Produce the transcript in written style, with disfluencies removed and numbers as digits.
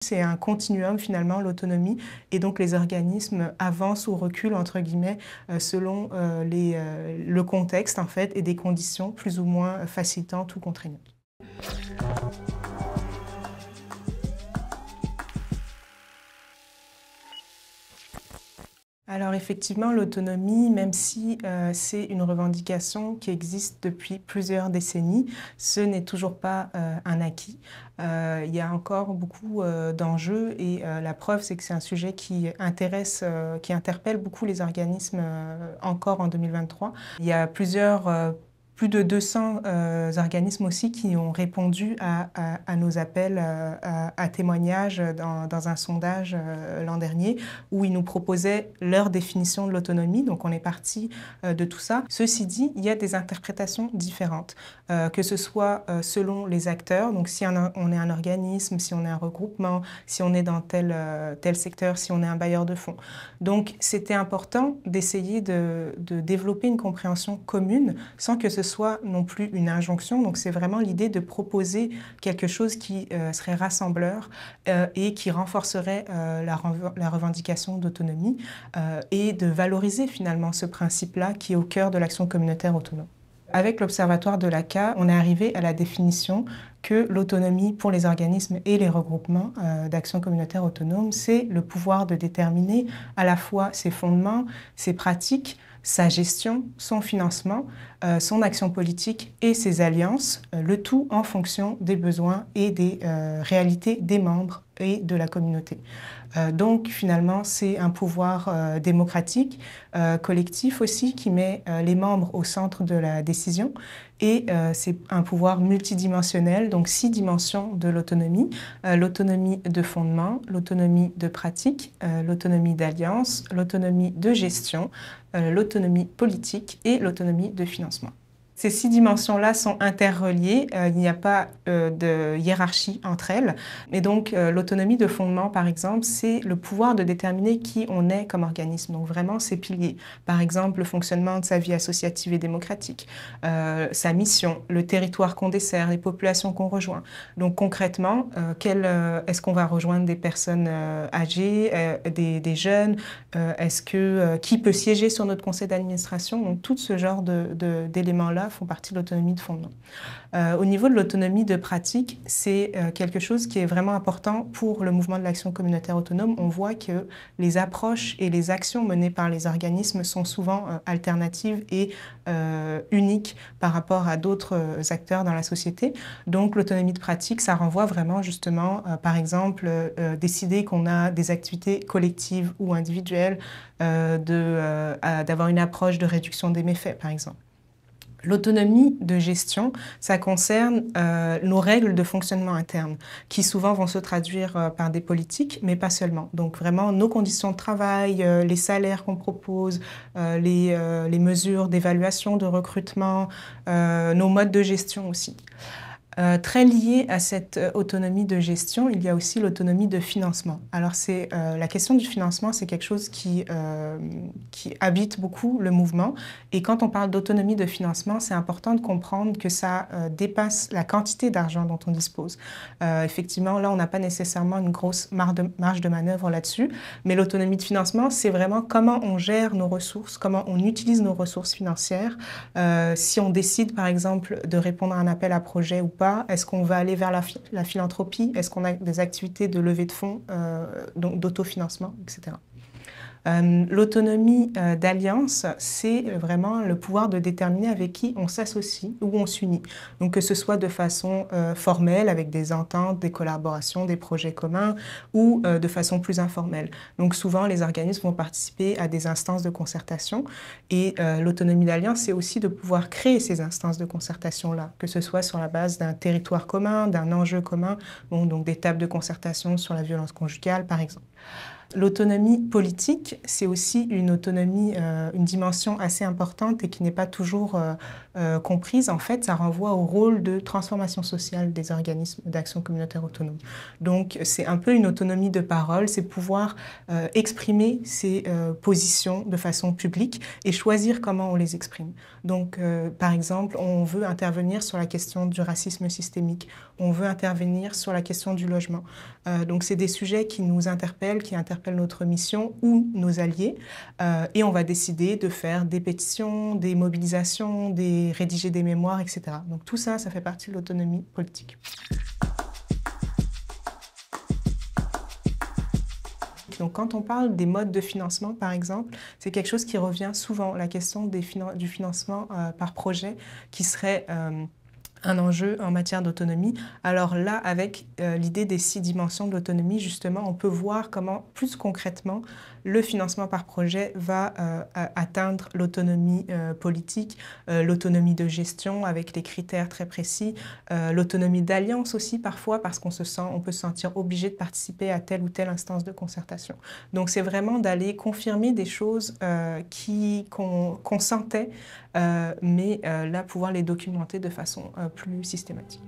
C'est un continuum finalement, l'autonomie, et donc les organismes avancent ou reculent entre guillemets selon le contexte en fait et des conditions plus ou moins facilitantes ou contraignantes. Alors effectivement, l'autonomie, même si c'est une revendication qui existe depuis plusieurs décennies, ce n'est toujours pas un acquis. Il y a encore beaucoup d'enjeux et la preuve, c'est que c'est un sujet qui intéresse, qui interpelle beaucoup les organismes encore en 2023. Il y a plus de 200 organismes aussi qui ont répondu à nos appels à témoignages dans un sondage l'an dernier où ils nous proposaient leur définition de l'autonomie. Donc on est parti de tout ça. Ceci dit, il y a des interprétations différentes, que ce soit selon les acteurs, donc si on est un organisme, si on est un regroupement, si on est dans tel secteur, si on est un bailleur de fonds. Donc c'était important d'essayer de développer une compréhension commune sans que ce soit non plus une injonction. Donc c'est vraiment l'idée de proposer quelque chose qui serait rassembleur et qui renforcerait la revendication d'autonomie et de valoriser finalement ce principe-là qui est au cœur de l'action communautaire autonome. Avec l'Observatoire de l'ACA, on est arrivé à la définition que l'autonomie pour les organismes et les regroupements d'action communautaire autonome, c'est le pouvoir de déterminer à la fois ses fondements, ses pratiques, sa gestion, son financement, son action politique et ses alliances, le tout en fonction des besoins et des réalités des membres et de la communauté. Donc finalement, c'est un pouvoir démocratique, collectif aussi, qui met les membres au centre de la décision. Et c'est un pouvoir multidimensionnel, donc 6 dimensions de l'autonomie. L'autonomie de fondement, l'autonomie de pratique, l'autonomie d'alliance, l'autonomie de gestion, l'autonomie politique et l'autonomie de financement. Ces 6 dimensions-là sont interreliées, il n'y a pas de hiérarchie entre elles. Et donc l'autonomie de fondement, par exemple, c'est le pouvoir de déterminer qui on est comme organisme. Donc vraiment ces piliers. Par exemple, le fonctionnement de sa vie associative et démocratique, sa mission, le territoire qu'on dessert, les populations qu'on rejoint. Donc concrètement, est-ce qu'on va rejoindre des personnes âgées, des jeunes, qui peut siéger sur notre conseil d'administration? Donc tout ce genre d'éléments-là font partie de l'autonomie de fondement. Au niveau de l'autonomie de pratique, c'est quelque chose qui est vraiment important pour le mouvement de l'action communautaire autonome. On voit que les approches et les actions menées par les organismes sont souvent alternatives et uniques par rapport à d'autres acteurs dans la société. Donc l'autonomie de pratique, ça renvoie vraiment justement, par exemple, décider qu'on a des activités collectives ou individuelles, d'avoir une approche de réduction des méfaits, par exemple. L'autonomie de gestion, ça concerne nos règles de fonctionnement interne, qui souvent vont se traduire par des politiques, mais pas seulement. Donc vraiment, nos conditions de travail, les salaires qu'on propose, les mesures d'évaluation, de recrutement, nos modes de gestion aussi. Très lié à cette autonomie de gestion, il y a aussi l'autonomie de financement. Alors la question du financement, c'est quelque chose qui habite beaucoup le mouvement. Et quand on parle d'autonomie de financement, c'est important de comprendre que ça dépasse la quantité d'argent dont on dispose. Effectivement, là, on n'a pas nécessairement une grosse marge de manœuvre là-dessus, mais l'autonomie de financement, c'est vraiment comment on gère nos ressources, comment on utilise nos ressources financières. Si on décide, par exemple, de répondre à un appel à projet ou pas, est-ce qu'on va aller vers la philanthropie? Est-ce qu'on a des activités de levée de fonds, donc d'autofinancement, etc. L'autonomie d'alliance, c'est vraiment le pouvoir de déterminer avec qui on s'associe ou on s'unit. Donc que ce soit de façon formelle, avec des ententes, des collaborations, des projets communs, ou de façon plus informelle. Donc souvent, les organismes vont participer à des instances de concertation. Et l'autonomie d'alliance, c'est aussi de pouvoir créer ces instances de concertation-là, que ce soit sur la base d'un territoire commun, d'un enjeu commun, bon, donc des tables de concertation sur la violence conjugale, par exemple. L'autonomie politique, c'est aussi une autonomie, une dimension assez importante et qui n'est pas toujours comprise. En fait, ça renvoie au rôle de transformation sociale des organismes d'action communautaire autonome. Donc, c'est un peu une autonomie de parole, c'est pouvoir exprimer ses positions de façon publique et choisir comment on les exprime. Donc, par exemple, on veut intervenir sur la question du racisme systémique, on veut intervenir sur la question du logement. Donc, c'est des sujets qui nous interpellent, qui interpellent notre mission ou nos alliés, et on va décider de faire des pétitions, des mobilisations, rédiger des mémoires, etc. Donc tout ça, ça fait partie de l'autonomie politique. Donc, quand on parle des modes de financement, par exemple, c'est quelque chose qui revient souvent, la question du financement par projet, qui serait un enjeu en matière d'autonomie. Alors là, avec l'idée des 6 dimensions de l'autonomie, justement, on peut voir comment, plus concrètement, le financement par projet va atteindre l'autonomie politique, l'autonomie de gestion avec des critères très précis, l'autonomie d'alliance aussi parfois parce qu'on peut se sentir obligé de participer à telle ou telle instance de concertation. Donc c'est vraiment d'aller confirmer des choses qu'on sentait, mais là pouvoir les documenter de façon plus systématique.